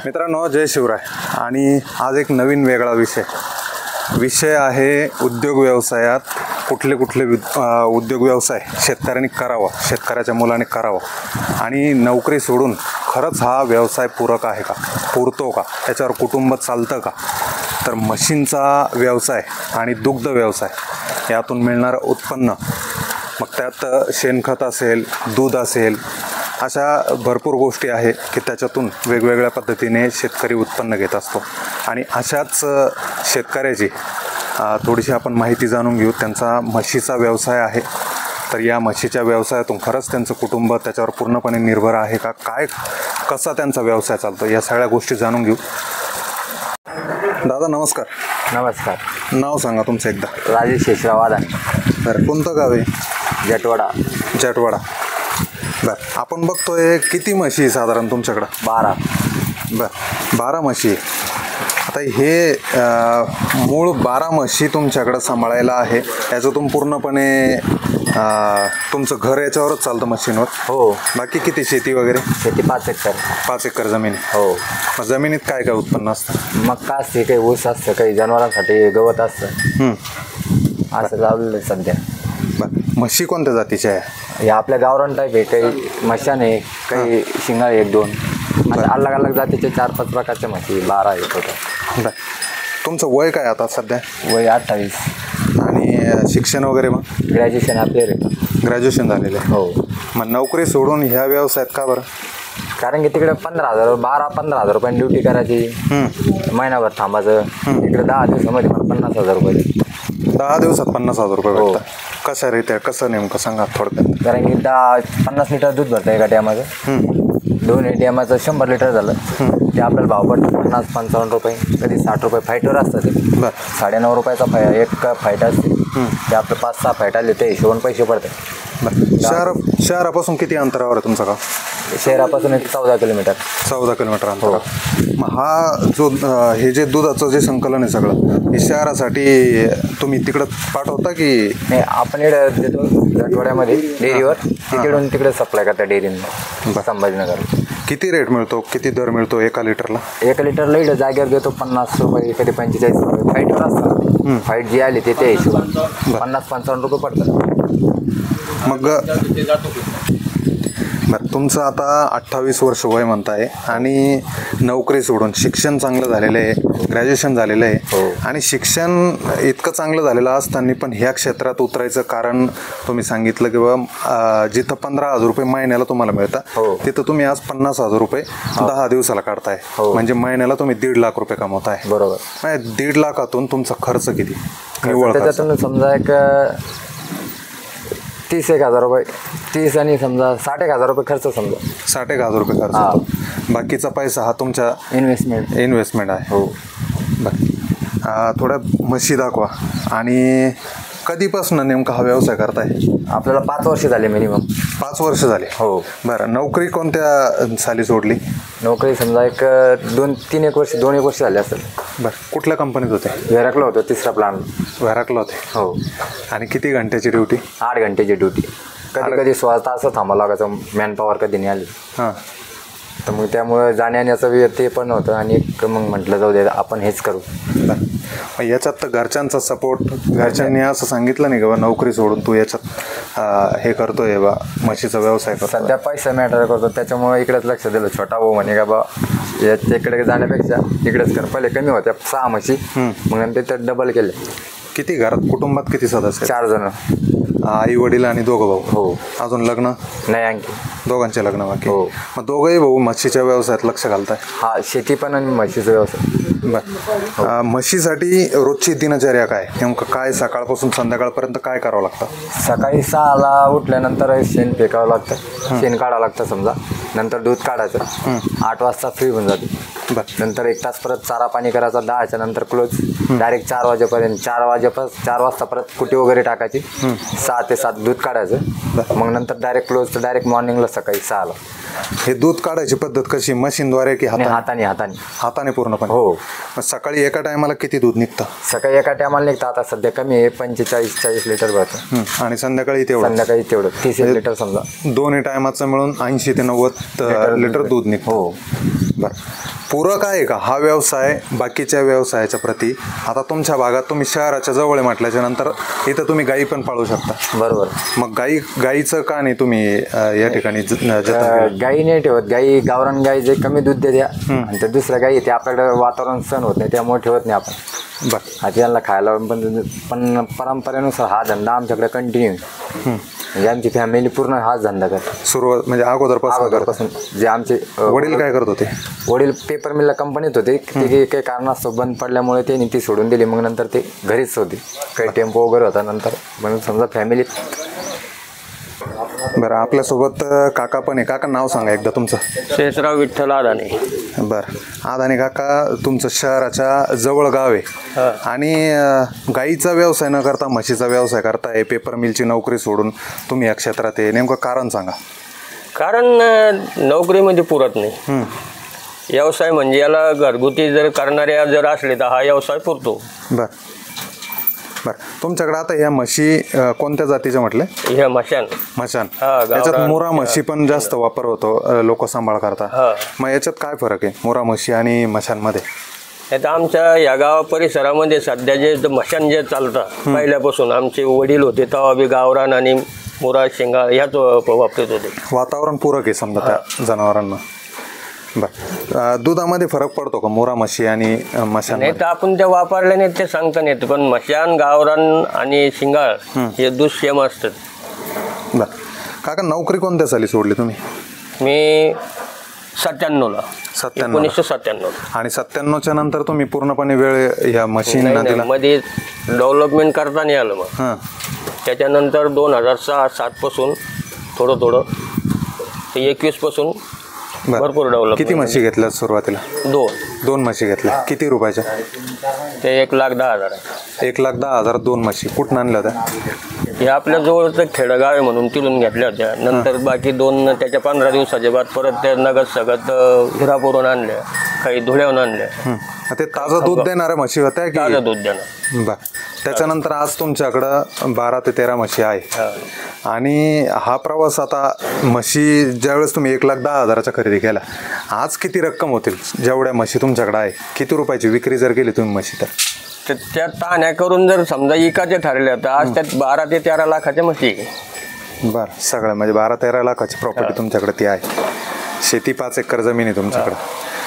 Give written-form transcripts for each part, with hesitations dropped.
मित्रांनो, जय शिवराय. आणि आज एक नवीन वेगळा विषय आहे उद्योग व्यवसायात कुठले उद्योग व्यवसाय शेतकऱ्यांनी करावा, शेतकऱ्याच्या मुलाने करावा आणि नोकरी सोडून खरंच हा व्यवसाय पूरक आहे का, पुरतो का, त्याच्यावर कुटुंब चालतं का. तर म्हशींचा व्यवसाय आणि दुग्ध व्यवसाय यातून मिळणारं उत्पन्न, मग त्यात शेणखत असेल, दूध असेल, अशा भरपूर गोष्टी आहे की त्याच्यातून वेगवेगळ्या पद्धतीने शेतकरी उत्पन्न घेत असतो. आणि अशाच शेतकऱ्याची थोडीशी आपण माहिती जाणून घेऊ. त्यांचा म्हशीचा व्यवसाय आहे, तर या म्हशीच्या व्यवसायातून खरंच त्यांचं कुटुंब त्याच्यावर पूर्णपणे निर्भर आहे का, कसा त्यांचा व्यवसाय चालतो, या सगळ्या गोष्टी जाणून घेऊ. दादा नमस्कार. नमस्कार. नाव सांगा तुमचं एकदा. राजेश शेषराव वादान. बरं, कोणतं गाव आहे? जटवाडा. जटवाडा. बरं, आपण बघतोय किती म्हशी साधारण तुमच्याकडं? 12. बरं, 12 म्हशी. आता हे मूळ 12 म्हशी तुमच्याकडं सांभाळायला आहे, याच्यातून पूर्णपणे तुमचं घर याच्यावरच चालतं म्हशींवर? हो. बाकी किती शेती वगैरे? शेती 5 एकर. 5 एकर जमीन. हो. मग जमिनीत काय काय उत्पन्न असतं? मक्का असते, काही ऊस असतं, काही जनावरांसाठी गवत असतं, असं लावलेलं सध्या. बरं, म्हशी कोणत्या जातीच्या आहे? हे आपल्या गावरान टाईप आहे, काही मशान आहे, काही शिंगाळ 1-2, असं अलग अलग जातीचे 4-5 प्रकारच्या म्हशी 12 आहेत होतं. बरं, तुमचं वय काय आता सध्या? वय 28. आणि शिक्षण वगैरे? मग ग्रॅज्युएशन आपले. ग्रॅज्युएशन झालेलं आहे. हो. मग नोकरी सोडून ह्या व्यवसायात का बरं? कारण की तिकडे 12,000 रुपयांनी ड्युटी करायची, महिनाभर थांबायचं. इकडे 10 दिवसामध्ये मला 50,000 रुपये. 10 दिवसात 50,000 रुपये भेटतात? कशा रीत्या, कसं नेमकं सांगा थोडक्यात. कारण की 50 लिटर दूध भरतं एका टायमाचं. 2 टायमाचं 100 लिटर झालं ते आपल्याला भाव पडतं 50-55 रुपये, कधी 60 रुपये. फाईटवर असतं ते. बरं. 9.5 रुपयाचा एक फाईट असते, ते आपलं 5-6 फाईट आले ते हिशोबाने पैसे पडतात. शहरापासून किती अंतरावर आहे तुमचं गाव? शहरापासून 14 किलोमीटर. 14 किलोमीटर अंतरावर. मग हा जो हे जे दुधाचं जे संकलन आहे सगळं, हे शहरासाठी तुम्ही तिकडं पाठवता की नाही? आपण इकडे देतो जटवाड्यामध्ये डेअरीवर, तिकडून तिकडे सप्लाय करतात डेअरीनं संभाजीनगर. किती रेट मिळतो, किती दर मिळतो एका लिटरला? 1 लिटरला इकडे जागेवर देतो 50 रुपये, कधी 45 रुपये. फाईटवर असतात, फाईट जी आली ते त्या हिशोबाने 50-55 रुपये पडतात. मग बरं, तुमचं आता 28 वर्ष वय म्हणताय आणि नोकरी सोडून शिक्षण चांगलं झालेलं आहे, ग्रॅज्युएशन झालेलं आहे. आणि शिक्षण इतकं चांगलं झालेलं असताना पण ह्या क्षेत्रात उतरायचं कारण तुम्ही सांगितलं की बाबा जिथं 15,000 रुपये महिन्याला तुम्हाला मिळतात, तिथं तुम्ही आज 50,000 रुपये 10 दिवसाला काढताय. म्हणजे महिन्याला तुम्ही 1.5 लाख रुपये कमवताय. बरोबर. 1.5 लाखातून तुमचा खर्च किती? त्याच्यातून समजा एक 30,000 रुपये, 30 आणि समजा 60,000 रुपये खर्च. समजा 60,000 रुपये खर्च होतो. बाकीचा पैसा हा तुमच्या इन्व्हेस्टमेंट आहे. हो. बरं, थोड्या म्हशी दाखवा. आणि कधीपासून नेमका हा व्यवसाय करताय? आपल्याला 5 वर्ष झाले मिनिमम. 5 वर्ष झाले. हो. बरं, नोकरी कोणत्या साली सोडली? नोकरी समजा एक 2-1 वर्ष झाले असेल. बरं, कुठल्या कंपनीत होते? व्हेराकला होतो, 3रा प्लान. व्हेराकला होते. हो. आणि किती घंट्याची ड्युटी? 8 घंटेची ड्युटी. कधी 16 तास थांबावं लागायचं, मॅनपॉवर कधी नाही आली. हां. तर मग त्यामुळे जाण्याचं ते पण होतं. आणि मग म्हटलं जाऊ दे आपण हेच करू. मग याच्यात तर घरच्यांचा सपोर्ट, घरच्यांनी असं सांगितलं नाही का बा नोकरी सोडून तू याच्यात हे करतोय बा म्हशीचा व्यवसाय करतो? सध्या पैसा मॅटर करतो, त्याच्यामुळे इकडेच लक्ष दिलं. छोटा भाऊ म्हणे का बा इकडे जाण्यापेक्षा इकडेच कर. पहिले कमी होत्या 6 म्हशी, मग नंतर ते डबल केले. किती घरात, कुटुंबात किती सदस्य? 4 जण. आई वडील आणि 2 भाऊ? हो. अजून लग्न नाही? आणखी दोघांचे लग्न बाकी? हो. मग दोघंही भाऊ म्हशीच्या व्यवसायात लक्ष घालताय? हा, शेती पण आणि म्हशीचा व्यवसाय. बरं, म्हशीसाठी रोजची दिनचर्या काय नेमकं, काय सकाळपासून संध्याकाळपर्यंत काय करावं लागतं? सकाळी 6ला उठल्यानंतर शेण फेकावं लागतं, शेण काढावं लागतं समजा. नंतर दूध काढायचं, 8 वाजता फ्री होऊन जाते. नंतर 1 तास परत चारा पाणी करायचा, 10च्या नंतर क्लोज. डायरेक्ट 4 वाजेपर्यंत, 4 वाजता परत कुटी वगैरे टाकायची. 6 ते 7 दूध काढायचं, मग नंतर डायरेक्ट क्लोज. तर डायरेक्ट मॉर्निंगला सकाळी 6ला. हे दूध काढायची पद्धत कशी, मशीनद्वारे की हाताने? हाताने पूर्णपणे. हो. मग सकाळी एका टायमाला किती दूध निघतं? सकाळी एका टायमाला निघतं. आता सध्या कमी आहे, 45-40 लिटर भरतं. आणि संध्याकाळी तेवढं? संध्याकाळी तेवढं 30 लिटर समजा. दोन्ही टायमाचं मिळून 80 ते 90 लिटर दूध निघतं. हो. बरं, पूरक आहे का हा व्यवसाय बाकीच्या व्यवसायाच्या प्रती? आता तुमच्या भागात तुम्ही शहराच्या जवळ म्हटल्याच्या नंतर इथं तुम्ही गायी पण पाळू शकता. बरोबर. मग गाईचं का नाही तुम्ही या ठिकाणी गाई नाही ठेवत. गाई गावरान गाई जे कमी दूध देत्या आणि त्या दुसऱ्या गाई ते आपल्याकडे वातावरण सहन होत नाही त्यामुळे ठेवत नाही आपण. बरं. आता त्यांना खायला पण परंपरेनुसार हा धंदा आमच्याकडे कंटिन्यू म्हणजे आमची फॅमिली पूर्ण हाच धंदा करते. सुरुवात म्हणजे अगोदरपासून. जे आमचे वडील काय करत होते? वडील पेपर मिलला कंपनीत होते. ते काही कारणास्तव बंद पडल्यामुळे त्यांनी ती सोडून दिली. मग नंतर ते घरीच होते. काही टेम्पो वगैरे होता नंतर म्हणून समजा फॅमिलीत. बरं. आपल्यासोबत काका पण आहे. काका नाव सांगा एकदा तुमचं. शेषराव विठ्ठल आदाने. बरं. आदाने काका तुमचं शहराच्या जवळ गाव आहे आणि गाईचा व्यवसाय न करता म्हशीचा व्यवसाय करताय. पेपर मिलची नोकरी सोडून तुम्ही या क्षेत्रात आहे. नेमकं कारण सांगा. कारण नोकरीमध्ये पुरत नाही. व्यवसाय म्हणजे याला घरगुती जर करणारे जर असले तर हा व्यवसाय पुरतो. बरं. तुमच्याकडे आता ह्या म्हशी कोणत्या जातीच्या म्हटले? ह्या म्हशान. याच्यात मुरा म्हशी पण जास्त वापर होतो. लोक सांभाळ करतात. मग याच्यात काय फरक आहे मुरा म्हशी आणि म्हशांमध्ये? आता आमच्या या गावा परिसरामध्ये सध्या जे म्हशान जे चालतात पहिल्यापासून आमचे वडील होते तेव्हा बी गावरान आणि मुरा शेंगा ह्याच वापरत होते. वातावरण पूरक आहे समजा त्या जनावरांना. बरं. दुधामध्ये फरक पडतो का मुरा म्हशी आणि म्हशान? नाही तर आपण त्या वापरल्या नाहीत ते सांगता नाही. पण म्हशान गावरान आणि शिंगाळ हे दूध सेम असतात. बरं. काका नोकरी कोणत्या साली सोडली तुम्ही? मी 97ला. 1997. आणि 97च्या नंतर तुम्ही पूर्णपणे वेळ ह्या मशीनला दिला? मध्ये डेव्हलपमेंट करता नाही आलं. मग त्याच्यानंतर 2006-07 पासून थोडं ते 21 पासून भरपूर डेव्हलप. किती म्हशी घेतल्या सुरुवातीला? 2 म्हशी घेतल्या. किती रुपयाच्या? ते 1,10,000. 1,10,000 2 म्हशी. कुठून आणल्या होत्या? हे आपल्या जवळचं खेडगाव आहे म्हणून तिथून घेतल्या होत्या. नंतर बाकी 2 त्याच्या 15 दिवसाच्या बाद परत त्या नगद सगळ्यात हिरापूरहून आणल्या, काही धुळ्याहून आणल्या. ते ताजं दूध देणाऱ्या म्हशी होत्या की? ताजं दूध देणार. बरं. त्याच्यानंतर आज तुमच्याकडं 12 ते 13 म्हशी आहे. आणि हा प्रवास आता म्हशी ज्यावेळेस तुम्ही 1,10,000च्या खरेदी केला, आज किती रक्कम होतील जेवढ्या म्हशी तुमच्याकडे आहे? किती रुपयाची विक्री जर केली तुम्ही म्हशी तर त्या ताण्या करून जर समजा इकाचे ठरले तर आज त्यात 12 ते 13 लाखाच्या म्हशी. बरं. सगळं म्हणजे 12-13 लाखाची प्रॉपर्टी तुमच्याकडे ती आहे. शेती 5 एकर जमीन आहे तुमच्याकडे.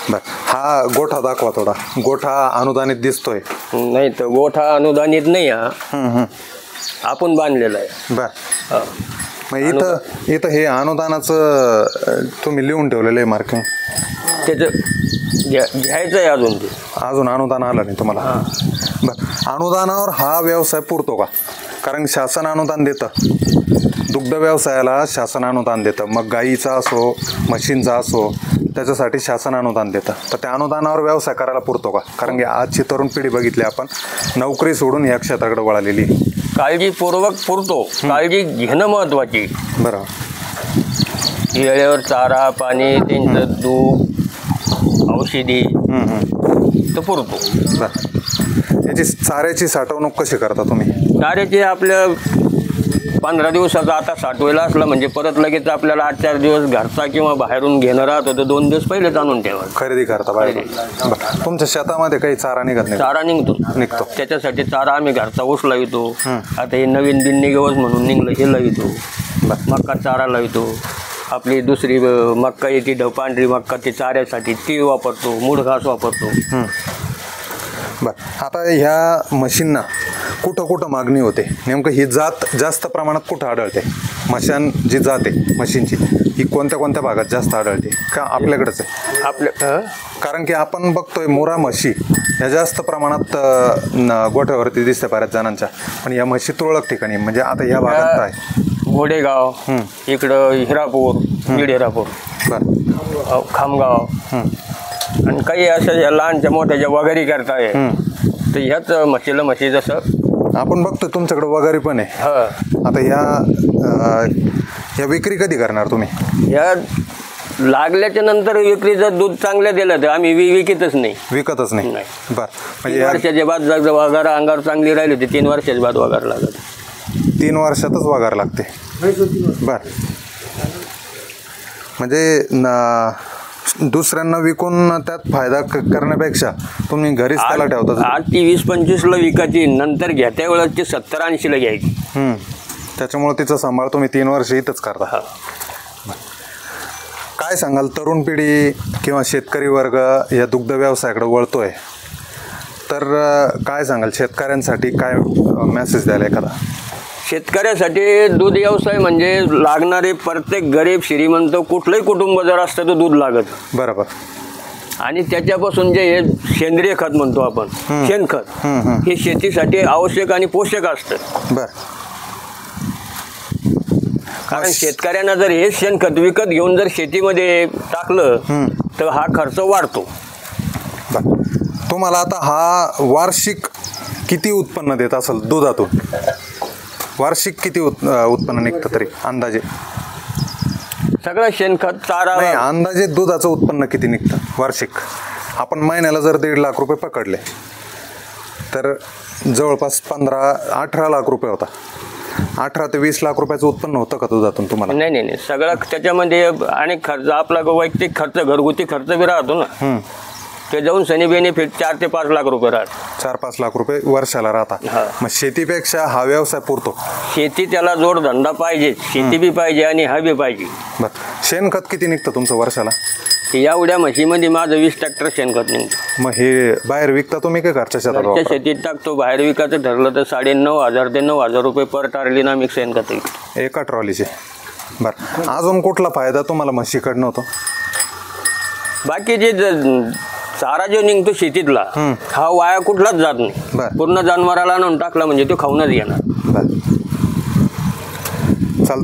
बरं. हा गोठा दाखवा थोडा. गोठा अनुदानित दिसतोय? नाही तर गोठा अनुदानित नाही. हा आपण बांधलेला आहे. बरं. मग इथं हे अनुदानाचं तुम्ही लिहून ठेवलेलं आहे मार्किंग? त्याचं घ्यायचं आहे अजून. ते अजून अनुदान आलं नाही तुम्हाला? बरं. अनुदानावर हा व्यवसाय पुरतो का? कारण शासन अनुदान देतं. दुग्ध व्यवसायाला शासन अनुदान देतं. मग गाईचा असो म्हशींचा असो त्याच्यासाठी शासन अनुदान देतं. तर त्या अनुदानावर व्यवसाय करायला पुरतो का? कारण की आजची तरुण पिढी बघितली आपण नोकरी सोडून या क्षेत्राकडे वळालेली. काळजीपूर्वक पुरतो. काळजी घेणं महत्वाची. बरोबर. वेळेवर चारा पाणी त्यांचं दूध औषधी तर पुरतो. बरं. याची चाऱ्याची साठवणूक कशी करता तुम्ही? चाऱ्याची आपल्या 15 दिवसाचा आता साठवायला असला म्हणजे परत लगेच आपल्याला 8-4 दिवस घरचा किंवा बाहेरून घेणं राहत होतं 2 दिवस पहिलेच आणून ठेवा. खरेदी करता बाहेर? तुमच्या शेतामध्ये काही चारा निघत नाही? चारा निघतो. त्याच्यासाठी चारा आम्ही घरचा ऊस लावितो. आता हे नवीन बिन्नी गवस म्हणून निघलं हे लावितो. मक्का चारा लावितो. आपली दुसरी मक्का येते पांढरी मक्का ती चाऱ्यासाठी ती वापरतो. मूळ घास वापरतो. बरं. आता ह्या मशीनना कुठं मागणी होते? नेमकं ही जात जास्त प्रमाणात कुठं आढळते? मशान जी जात आहे मशीनची ही कोणत्या भागात जास्त आढळते का आपल्याकडेच आहे? कारण की आपण बघतोय मुरा म्हशी या जास्त प्रमाणात गोठ्यावरती दिसते बऱ्याच जणांच्या. पण या म्हशी तुरळक ठिकाणी म्हणजे आता ह्या भागात आहे घोडेगाव, इकडं हिरापूर, बीड हिरापूर, बरं, खामगाव आणि काही अशा या लहानच्या मोठ्याच्या वगैरे करताय. तर ह्याच म्हशी जसं आपण बघतो तुमच्याकडे वगैरे पण आहे. आता ह्या विक्री कधी करणार तुम्ही? ह्या लागल्याच्या नंतर विक्रीचं दूध चांगलं दिलं तर आम्ही विकतच नाही. विकतच नाही? बरं. 3 वर्षाच्या बाद वगार अंगावर चांगली राहिली होती 3 वर्षाच्या बाद वगार लागत. 3 वर्षातच वगार लागते? बरं. म्हणजे दुसऱ्यांना विकून त्यात फायदा करण्यापेक्षा तुम्ही घरीच त्याला ठेवता. आज ती 20-25ला विकायची, नंतर घेत्या वेळेस ती 70-80ला घ्यायची. त्याच्यामुळे तिचा सांभाळ तुम्ही 3 वर्ष इथंच करता. काय सांगाल, तरुण पिढी किंवा शेतकरी वर्ग या दुग्ध व्यवसायाकडे वळतोय, तर काय सांगाल शेतकऱ्यांसाठी काय मेसेज द्याल एखादा? शेतकऱ्यासाठी दूध व्यवसाय म्हणजे लागणारे प्रत्येक गरीब श्रीमंत कुठलंही कुटुंब जर असतं तर दूध लागत. बरोबर. आणि त्याच्यापासून जे हे सेंद्रिय खत म्हणतो आपण, शेणखत, हे शेतीसाठी आवश्यक आणि पोषक असतं. बर. कारण शेतकऱ्यांना जर हे शेणखत विकत घेऊन जर शेतीमध्ये टाकलं तर हा खर्च वाढतो. तुम्हाला आता हा वार्षिक किती उत्पन्न देत असेल दुधातून? वार्षिक किती उत्पन्न निघतं तरी अंदाजे? सगळं शेणखत चारा नाही, अंदाजे दुधाचं उत्पन्न किती निघतं वार्षिक? आपण महिन्याला जर 1.5 लाख रुपये पकडले तर जवळपास 15-18 लाख रुपये होता. 18 ते 20 लाख रुपयाचं उत्पन्न होतं का दुधातून तुम्हाला? नाही, सगळं त्याच्यामध्ये अनेक खर्च, आपला वैयक्तिक खर्च, घरगुती खर्च बी राहतो ना, ते जाऊन सनी बेनिफिट 4 ते 5 लाख रुपये राहतात. 4-5 लाख रुपये वर्षाला राहतात. मग शेतीपेक्षा हा व्यवसाय पुरतो? शेती त्याला जोडधंदा पाहिजे, शेती बी पाहिजे आणि हा बी पाहिजे. बरं. शेणखत किती निघतं तुमचं वर्षाला? या उड्या म्हशीमध्ये माझं 20 ट्रॅक्टर शेणखत निघतं. मग हे बाहेर विकता तुम्ही काय घरच्या शेतात? घरच्या शेतीत टाकतो. बाहेर विकायचं ठरलं तर 9,500 ते 9,000 रुपये पर टारली ना मी शेणखत विकतो एका ट्रॉलीचे. बरं. अजून कुठला फायदा तुम्हाला म्हशीकडनं होतो? बाकी जे चारा जो निघतो शेतीतला हा वाया कुठलाच जात नाही. पूर्ण जनावराला आणून टाकला म्हणजे तो खाऊनच घेणार.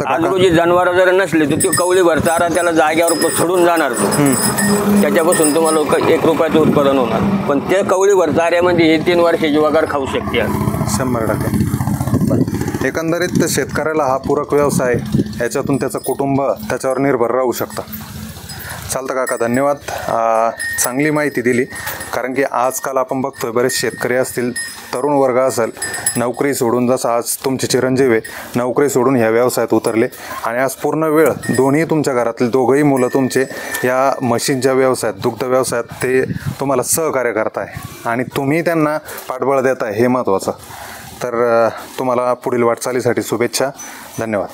आज रोजी जनावर जर नसले तर तो कवळीभर चारा त्याला जाग्यावर सोडून जाणार तो, त्याच्यापासून तुम्हाला 1 रुपयाचं उत्पादन होणार. पण त्या कवळीभर चाऱ्यामध्ये हे 3 वर्षाची वगार खाऊ शकते. 100%. एकंदरीत शेतकऱ्याला हा पूरक व्यवसाय, याच्यातून त्याचं कुटुंब त्याच्यावर निर्भर राहू शकतं. चालतं काका, धन्यवाद. चांगली माहिती दिली. कारण की आजकाल आपण बघतोय बरेच शेतकरी असतील, तरुण वर्ग असेल, नोकरी सोडून, जसं आज तुमचे चिरंजीव आहे, नोकरी सोडून ह्या व्यवसायात उतरले आणि आज पूर्ण वेळ दोन्ही तुमच्या घरातले दोघंही मुलं तुमचे या म्हशींच्या व्यवसायात, दुग्ध व्यवसायात ते तुम्हाला सहकार्य करताय आणि तुम्ही त्यांना पाठबळ देताय, हे महत्त्वाचं. तर तुम्हाला पुढील वाटचालीसाठी शुभेच्छा. धन्यवाद.